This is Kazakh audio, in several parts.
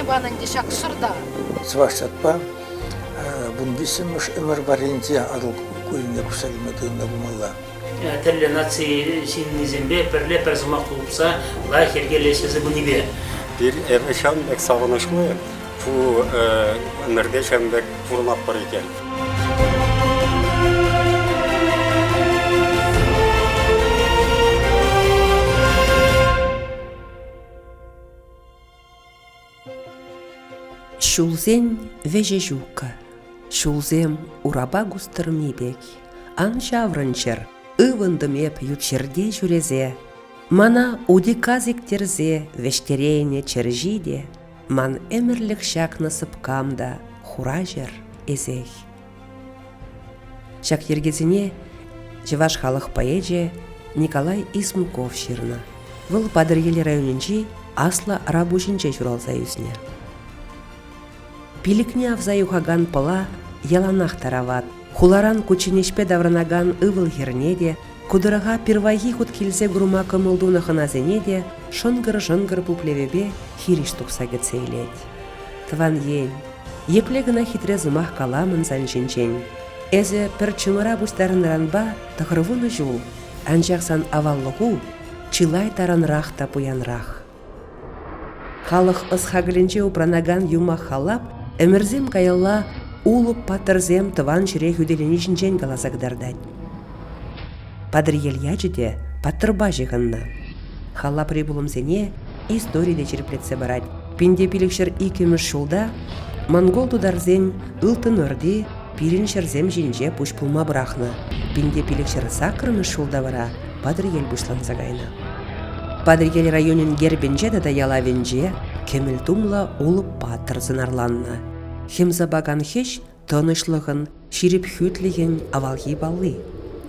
бананде шақшырда. Свашатпа, бундисимыш өмір баренде адыл көйіне күсәлмедігіне бұмалла. Тәлі нации синнизембе перле перзумақ тұлыпса, лайхерге лесезі бұнибе. Bir evşan bek sağlanışlı, bu ömürde şembek vurmak var iken. Шулзен веже жука, шулзем ураба густырмибек, ан шаврынчыр, ывындымеп ютчерде жүрезе, мана уди казиктерзе вештерейне чержиде, ман эмірлік шак насыпкамда хуражер ezey. Шак ергезіне Чеваш халық поэже Николай Исмуков ширна. Выл падыр елі районенчи асла рабушинче журалза юзне. Пилікне авзаюхаган пыла яланах тарават. Хуларан кучинешпе давранаган ывыл хернеде, кудырага первайги хут келзе грума кымылдуна хыназенеде, шынгыр-жынгыр пуплевебе хириш тухса гецейлет. Тван ел, еплегына хитре зумах каламын занжинчен. Эзе пір чымыра бустарынранба тахырвуны жул, анжақсан аваллығу, чилай таранрах та пуянрах. Халық ысхагылінче упранаган юма халап, әмірзем каялла улып патырзем тыван жүре хүделенешінчен галазагдардать. Падыр ел яжыде паттырба жығынна. Халла прибулымзене историяде черплетсе барать. Пинде пилікшір икеміш шулда, монгол тударзен ылтын өрде пириншерзем жинже пуш пулма брахна. Пинде пилікшір сакрымыш шулда бара падыр ел бушланса гайна. Падыр ел районен гербенже да ялавенже кеміл тумла улып паттырзын арланна. Хемзабаган хеш тынышлығын ширип хүтлеген авалхи балли.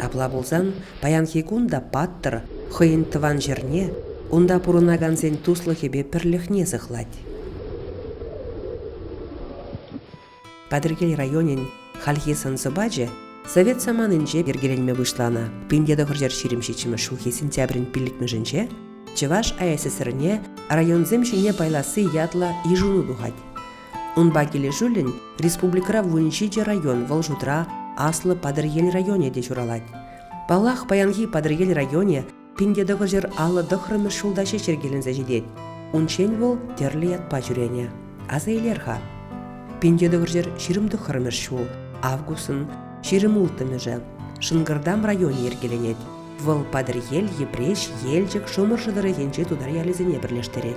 Апла болзан паян хекунда паттыр хыйын тыван жерне, онда пурынаган зен туслыхебе пірліхне зықлать. Падыргел районен халхесын зыбаджы совет саманынже бергеленме вышлана. Пиндеді ғыржар ширимшечімі шулхи сентябрін пілікмі жінже, Чеваш АССРне районзем жіне байласы ядла ежуну духать. Унба келе жүлін республикара вуинчиде район Волжудра аслы Падыргел районе де журалать. Балах паянги Падыргел районе пиндеді ғыржар алы дықрымы шулдашы шергелінзі жедет. Унчен бол терлі ятпа жүрене. Аза елерға. Пиндеді ғыржар ширымды қырмыш шул. Авгусын ширым ұлтымыжы. Шынгырдам районе ергеленет. Выл Падыргел, епреш, елжік, шумыр жыдыры енже тудар ялізіне бірлештерет.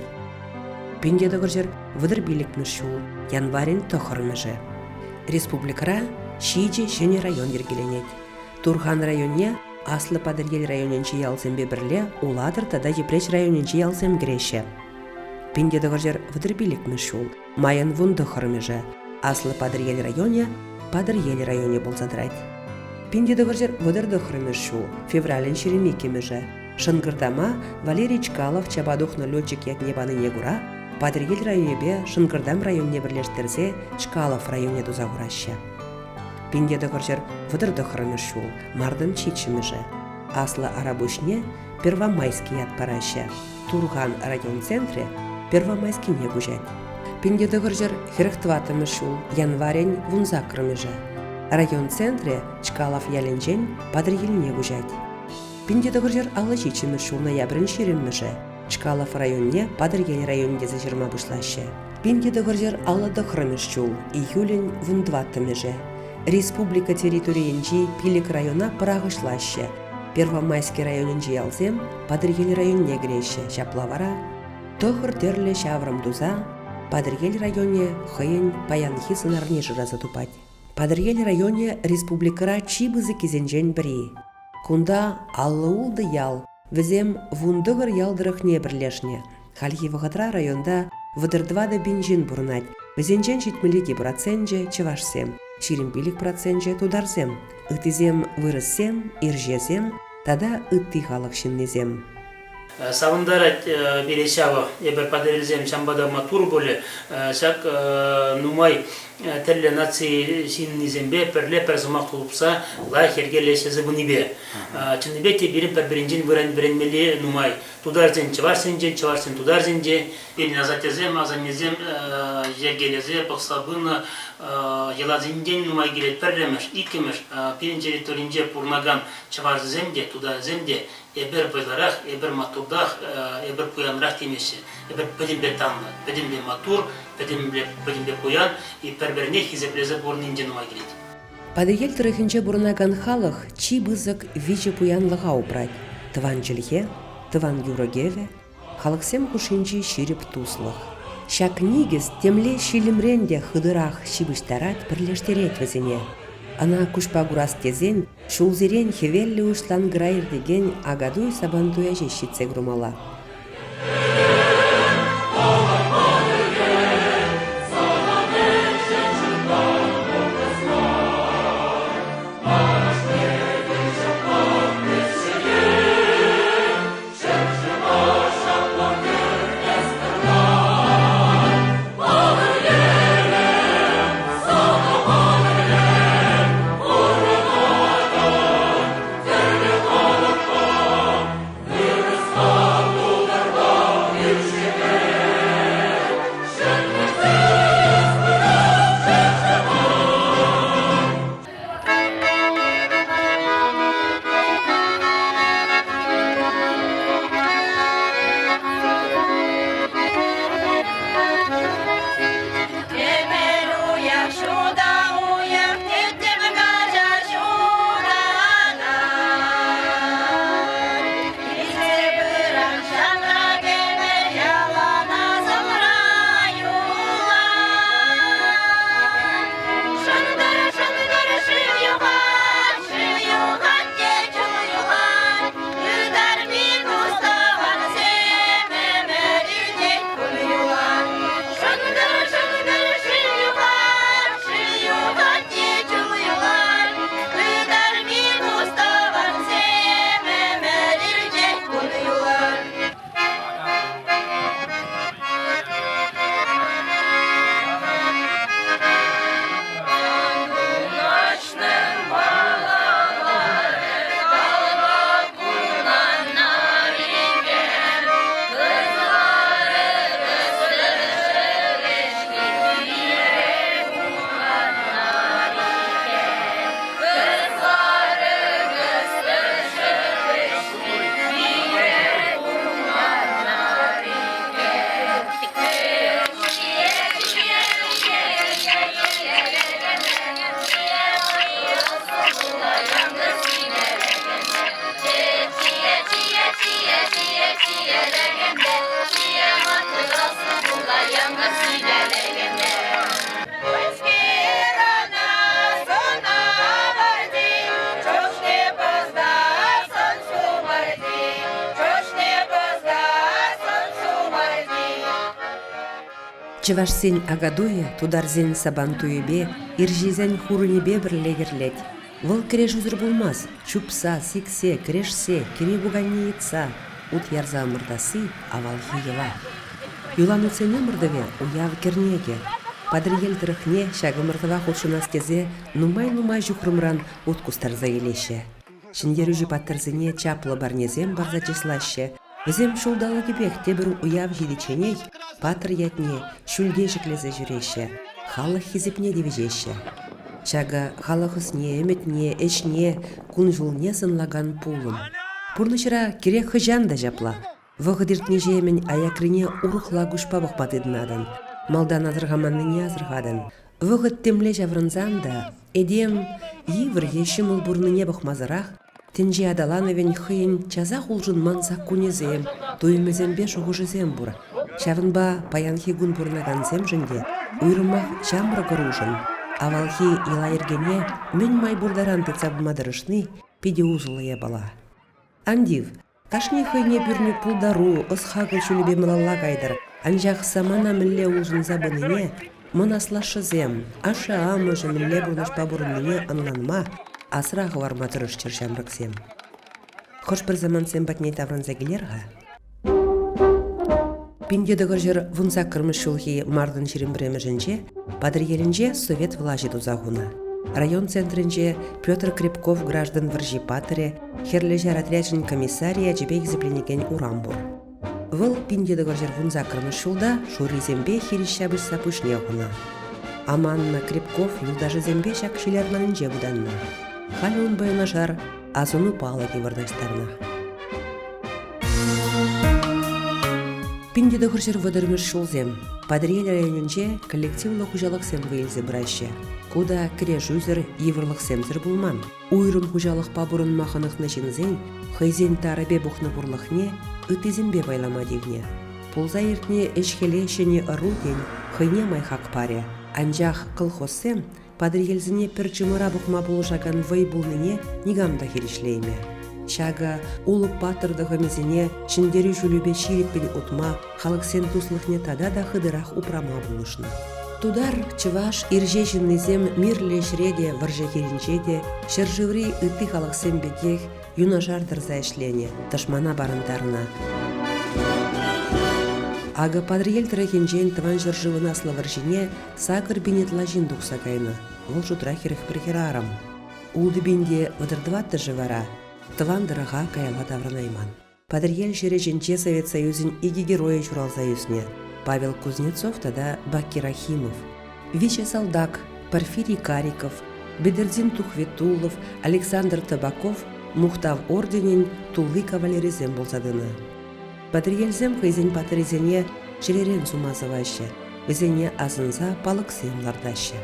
Пиндеді ғыржар выдыр билікміш шул. Январин тұқырмыжы. Республикара Шиджи және район ергеленет. Турхан районне аслы Падыргел районенче ялсембе бірле, уладыр тада епреш районенче ялсем греше. Пиндеді ғыржар выдыр билікміш шул. Майын вунды қырмыжы. Аслы Падыргел районе Падыргел районе болзадырайд. Пиндеді ғыржар вăдырды хырмыш шу, феврален шереме кеміжі. Шынгырдама Валерий Чкалов чабадухны летчик ятне баныне гура, Падыргел районебе Шынгырдам районне бірлештерзе Чкалов районе дузагураща. Пиндеді ғыржар вăдырды хырмыш шу, мардым чичіміжі. Аслы арабушне Первомайский ятпараща. Турган район центре Первомайский не гужать. Пиндеді ғыржар херықтватымыш шу, январен вунзакрымыжы. Район центре Чкалов яленчен Падыргелне гужать. Пиндеді ғыржар алы чичіміш шу ноябрін шеремміжі. Чкалов районне Падыргел районде зажырма бұшлашы. Пиндеді ғыржар алы дықрымыш шу, июлен вундваттымыжы. Республика территориенчи Пилик района пырағышлашы. Первомайский районенчи ялзем Падыргел районне греше шаплавара. Тохыр терлі шаврым дуза Падыргел районе хыйын паянхи сынарне жыразы тупать. Падыргел районе республикара чибызы кезенжен бірі. Кунда аллы улды ял, візем вундығыр ялдырықне бірлешне. Хальхи вғытра районда вăдырдвады бенжин бұрнать. Візенжен 70% чевашсем, ширимпилік процентже тударзем. Үтізем вырыссем, иржезем, тада үтті халық шиннезем. Савындарат берешава ебер падерилзем шамбада матур боле шак нумай терле нации синнизембе перле перзумак тулупса лахерге лесе забунибе. Чыныбе те бирин пер биринжин беренмели нумай. Тударзен чаварсен тударзенже бир назатезем азанезем жергелезе пахсабына ялазинден нумай гилет перлемеш икемеш пиринжери торинже пурнаган чаварземде тударземде ебер байларах, ебер матурдах, ебер пуянрах темеші. Ебер пөдімбе танлы, пөдімбе матур, пөдімбе пуян, и перберне хизеплезе борнинде нума келет. Падыгел тұрыхынче бұрынаган халық чи бызык виче пуянлыға упрать. Тыван жылге, тыван юрогеве, халықсем хушинчи ширип туслық. Шак нигіз темле шилимренде хыдырах шибыштарат бірлештерет візіне. Ана кушпа гурас тезен, шулзерен хевелли ушлан грайыр деген агадуй сабантуя жешітсе грумала. Чывашсен агадуя, тударзен сабантуебе, иржизен хурынебе бірлегерлет. Выл кереш үзір болмас, чупса, сиксе, керешсе, кере бугани етса, ут ярза мырдасы, авалхи ела. Юлан утсене мырдыве, уяв кернеге. Падыргел тырыхне, шагы мырдыва худшынас тезе, нумай-нумай жухрымран ут кустарза елеше. Шиндер үжі паттырзыне чаплы барнезем барза чеслаще, Візем шулдалы кебек тебір уяв жидеченей, патыр ятне, шүлге жіклезе жүреше, халық хизепне девежеше. Шага халықысне, эметне, эшне, күн жылне сынлаган пулым. Пурлышыра керек хыжан да жапла. Вғыдыртне жемен аякрине урықла күшпа бұқпатыдынадан, малдан азырғаманныне азырғадын. Вғыд темле жаврынзан да, эдем евір ешіміл бұрныне бұқмазырақ, Тенже адалановен хыйын чазақ улжын мансақ күнезем, туймезембе шуғыжызем бұр. Шавынба паянхи гүн бұрнагансем жінде, уйрымақ чамры кұружын. Авалхи ела ергене мен май бурдаран тыцабымадырышны пиде узылыя бала. Андив, кашни хыйне бүрні пулдару, ысхагыл шүлебе мылалла кайдыр, анжақ самана мілле узын забыныне, мұнаслашызем, аша амыжы мілле бұрнашпа бұрынныне анланма, асырағы варма тұрыш чыршамрыксем. Хош бір заман сен батней таврын зәгілерға, Пиндедігір жер вұнса кірміш шулхи мардын шерімбіремежінже, падыргелінже совет влажы дузағуна. Район центрінже Петр Крепков граждан віржі патыре, херлежер отряджын комиссария жібек зіпленеген урамбур. Выл пиндедігір жер вұнса кірміш шулда шуризембе хирищабыш сапышне ғуна. Аманна Крепков юлдажы зембе шак шилернанынже бұданна. Халі он байына жар азыну палаги варнаштарна. Пинде дохыршыр вадырмыш шулзем. Падриел районынже коллективлы хужалық сем вейлзе браще. Куда кіре жүзір еврлық семзір булман. Уйрын хужалық пабурын маханықны жинзен, хайзен тарабе бұхны бурлықне, үтізімбе байлама девне. Пулза ертне эшхеле шене ыруден, хайне майхақ паре. Анжақ колхозсем падриелзіне пірчімыра бұқма болжаган вай булныне нигамда херишлейме. Шага улып патырдығы мезіне шындері жүлібе ширекпен ұтма, халықсен туслықне тада да хыдырақ упрама болышны. Тудар чываш ирже жыннызем мирле шреде варжа херінчеде, шыржыври үті халықсен бегех юнажардыр за ішлене, ташмана барындарына. Ага падриел тірекенжен тыван жыржывына славаржине сакыр бинетла жиндуқ сакайны, ол жутрахеріх бірхерарам. Улды бинде вадырдыватты жывара, тывандырыға каяла давранайман. Падриел жереженче Совет Союзин иги героя журал союзне. Павел Кузнецов тада Бакир Рахимов. Виче Салдак, Порфирий Кариков, Бедердин Тухветулов, Александр Табаков Мухтав орденен тулы кавалеризем болсадыны. Падриелзем хайзен патыризене жеререн сумазываще, візене азынса палықсем лардаще.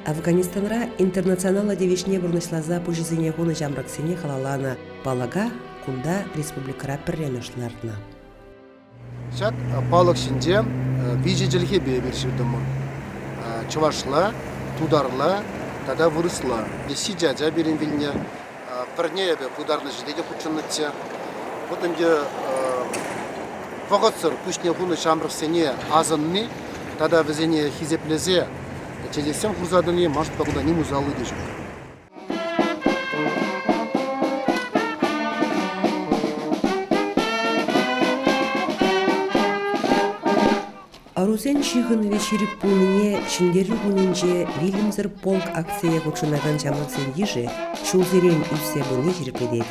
Афганистанра интернационала девишне бурнышлаза пужизене гуны жамраксене халалана палага кунда республикара пірремешларына. Шат палық шинже вижежилхе бебершірдімі. Чувашла, тударла, тада вырысла. Веси жажа берен вильне, пірне ебе пударлы жидеге құчыннытсе. Вот инде вағытсыр күшне гуны жамраксене азынны, тада візене хизеплезе, Чедесем хурзадыны может погуда не музалы дежу. Арузен шиғын вечеріп пулныне шындері гунинже Вильямзер полк акция гучынаган жамлықсен ежі шулзерен үссе бұны жерпедек.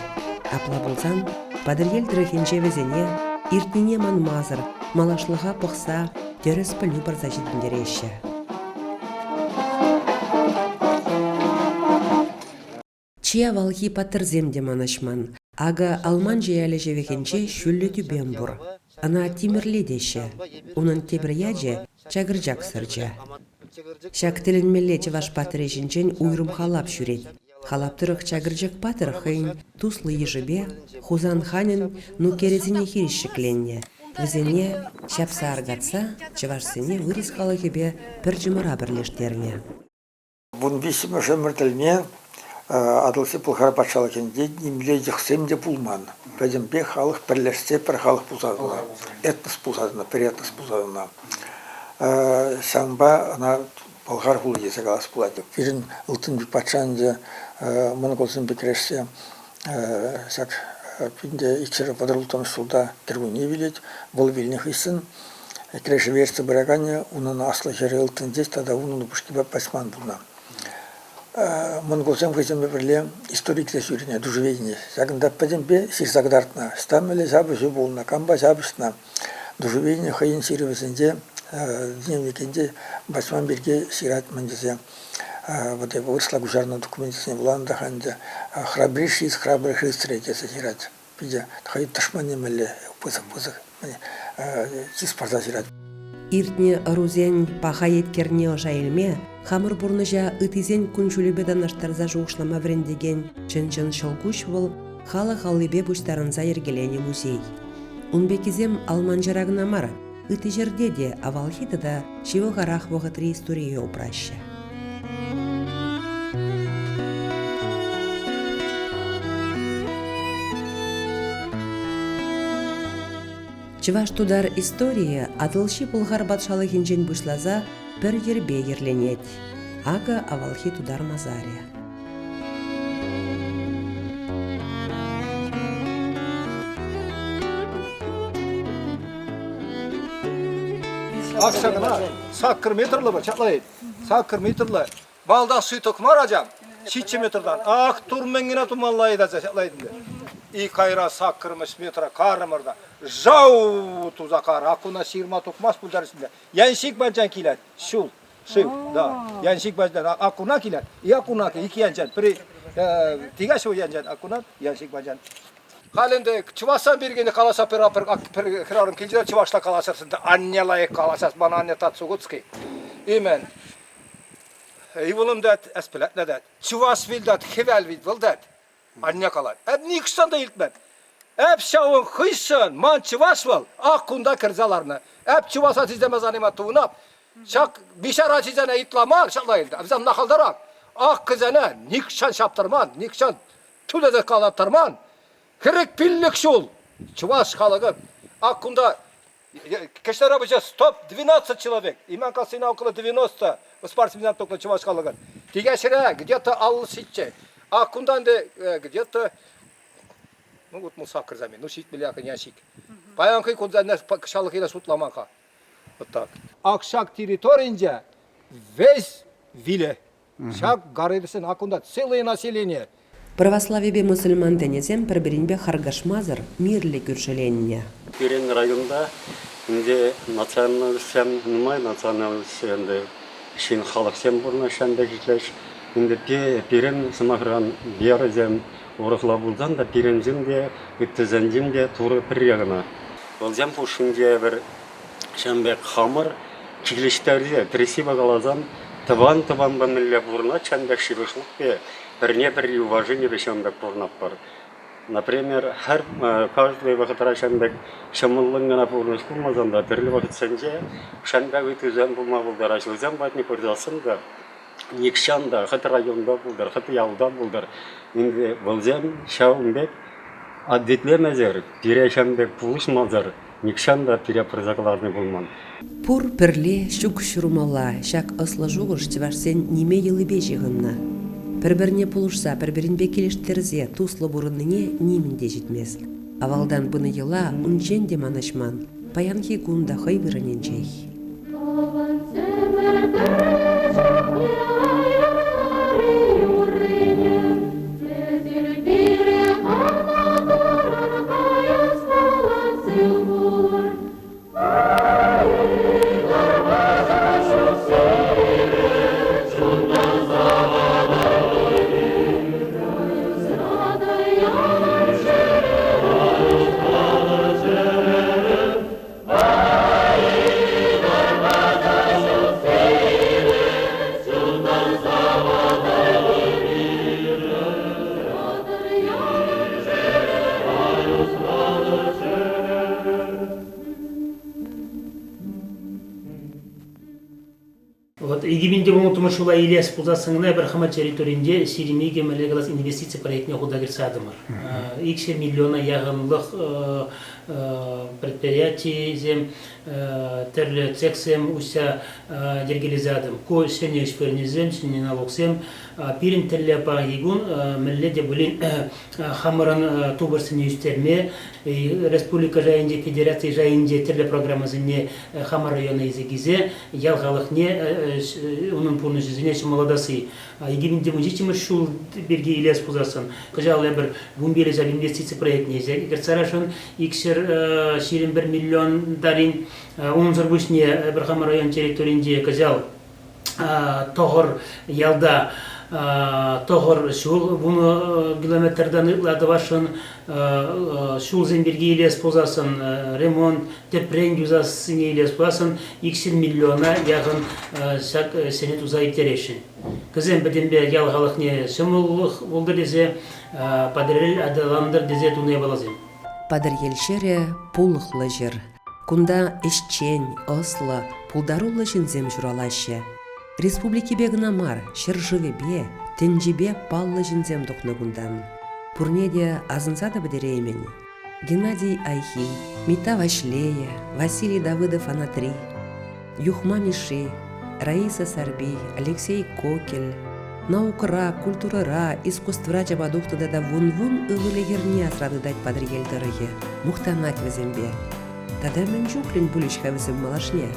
Апла болсан, падырел дырахенже везене иртіне манмазыр, малашлыға пықса, терес пілі барза жетіндереші. Чия валхи патырземде манашман. Ага алман жиялі жевекенче шүллі түбен бұр. Ана тимірлі деші. Унын тебірияже чагыржак сыржа. Шак тілінмелі чываш патыры жінчен уйрым халап шүрет. Халаптырық чагыржак патыр хыйн туслы ежібе хузан ханин ну керезіне хирішшікленне. Візене шапса аргатса чывашсыне вырис халықебе пір жымыра бірлештерне. Бұн бесімі жымыртіліне адылсы пулхар патшалыкенде немле жықсем де пулман. Бәдімбе халық бірлешсе бір халық пулсадына. Этнос пулсадына, бір этнос пулсадына. Саңба ана пулхар пулы десе қалас пулады. Керін ұлтын бір патшанды мұны қолсын бекірешсе, сәк пінде ичері падыр ұлтын шулда кіргуне білет, бұл біліне қисын. Кереші версі бірағане, ұнын аслы жері ұлтын дес, тада ұнын бұшкебе пасман бұлна. Монголсем хызем берле историкте сюрине дужвейне. Сагында падембе сирсагдартна. Стамеле забыжы болна, камба забышна. Дужвейне хайын сирвесенде дневникенде басман берге сират мандезе. Вот это выросла гужарна документисне вланда ханде. Храбрейший из храбрых истрекеса сират. Пидя хай ташмане меле пызык. Чиспарда сират. Иртне арузен паха еткерне жайылме, хамыр бурныжа ытизен күнчүлебедан аштарза жуғышлама врендеген чын-чын шылгуш бол халы халыбе буштарынза ергелене музей. Унбекизем алман жарагына мар, ыты жерде де авалхиты да шивы гарах вғытри история упраща. Чываш тудар история атылши пулхар батшалы хинжен бушлаза бір ербе ерленет. Ага авалхи тудар мазария. Akşamına sakır metrli bu çatlayın. Sakır metrli. Balda suyu tokmar acam. Şiçi metrdan. Ak turmengine tumallayı da çatlayın. İyi kayra sakırmış metre karımırda. Жау тузакар, акуна ширма токмас пулдарысында. Яншик баджан килет. Шул. Да. Яншик баджан акуна килет. И акуна iki янжан. При тига шо янжан акуна яншик баджан. Халинде чувасан бергени каласа перапер кырарын келжер чувашта каласасында аннялай каласас бана анне татсугуцки. Имен. Иволум дат аспелат дат. Чувас вилдат хевел вилдат. Анне калат. Никстанда илтмен. Hep şavun kıysın, man çivas val, akkunda kırzalarını. Hep çivasa çizemez anima tuğunap. Şak bişara çizene itlamar, şaklayıldı. Bizden nakaldarak. Ak kızene, nikşan şaptırman, nikşan tülede kalattırman. Kırık pillik şul. Çivas kalıgın. Akkunda, keşler yapacağız, top 12 человек. İman kalsıyla okula 90. Bu спортсменам только çivas kalıgın. Tigeşire, где-то 60. Akkundan de, где-то ну вот мы сакр замен, ну шит миллиард ящик. Баянкы кунзанна шалыкыла сутламанка. Вот так. Акшак территориинде весь виле. Шак гарысын акунда целое население. Православие мусульман денезем пірбірінбе харгашмазыр мирлі күршеленне. Пирен районда инде националистсем, нумай националистсемде шин халыксем бурна шанда житлеш. Инде пирен сымагыран биярызем Орықла бұлдан да пирензім де, үттізендім де туры пірегіна. Олзем пұшынде бір шәмбек қамыр, кигліштерде тресиба қалазан, тыван бәмілі бұрна, шәмбек ширышылық бе, бірне бір уважение бе шәмбек бұрнап бар. Например, каждый вақытра шәмбек шамылыңына бұрныс болмазанда, бірлі вақыт сәнде, шәмбек үтізен болма бұлдар, ашылзен бәтіне көрділсін да, Никшанда, хат районда булдар, хат ялда булдар. Инде булзем шаумбек адетлемезер, пирешамбек пулышмазар. Никшанда пирепрзакларны булман. Пур пірле шук шурмала, шак ысла жуғыш тиварсен неме елыбе жиғынна. Пір-біріне пулышса, пір-бірінбе келештерзе туслы бұрынныне немінде жетмес. Авалдан бұны ела унчен де манашман, паянхи гунда хай вырыненчей. Вот игибинде бумутума шула Ильяс пузасыңна бір хама территориинде сиримиге мелегалас инвестиция проектіне худа кирсадымыр. 2 миллиона яғынлық предприятий зем терлі цексем уся дергелизадым. Ко сене шпернезем, сене налогсем пирин терлі па егун мелледе бұлин хамырын тубырсыне үстерме республика жайынде, федерация жайынде терлі программазыне хамыр района изегизе ялғалықне onun pulunu sizine молодасы. Егибинде мужичимы шул берге Ильяс пузасын. Кажал я бір гумбелеза инвестиция проектне зе. Герцарашын иксер ширин 1 миллион дарин onun зарбушне бір хамыр район территориинде кажал тоғыр ялда тоғыр шул bunu kilometrden ıkladı başın şul zemberge Ильяс puzasın ремонт deprem yüzasını Ильяс puzasın 2 milyona yakın senet uzayıp tereşin. Kızım bedembe yalğalıqne şımıllıq oldu dese paderel adalandır dese tunaya balazım. Падыр елшері пулықлы жыр. Кунда эшчен, ослы, пулдарулы жінзем журалашы. Республики бегнамар, шыржывебе, тенжибе паллы жінзем дұқнығындан. Пурнеде азынсады бідереймен. Геннадий Айхи, Мита Вашлея, Василий Давыдов Анатри, Юхма Миши, Раиса Сарби, Алексей Кокель, наукыра, культурыра, искусствыра жабадуқтыда да вун-вун ылылегерне асрадыдать падыр елдырығы. Мухтанать візімбе. Тада мен жүклін бүлішқа візім малашне.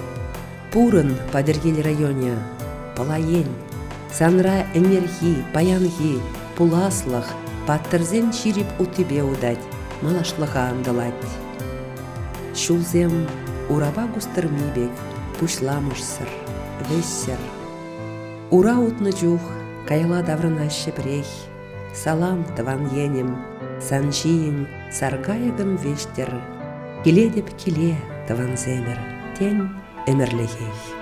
Пурын Падергель районе, Палайен, Санра Энерхи, Паянхи, Пуласлах, Паттырзем чирип утыбе удать, малашлыға андылать. Шулзем ураба густырмибек, пушламышсыр, вессер. Ура утны жух, кайла даврына шепрех, салам тыван енем, санчиин саргаягым вештер, келе деп келе тыван земер, тень эмерлехей.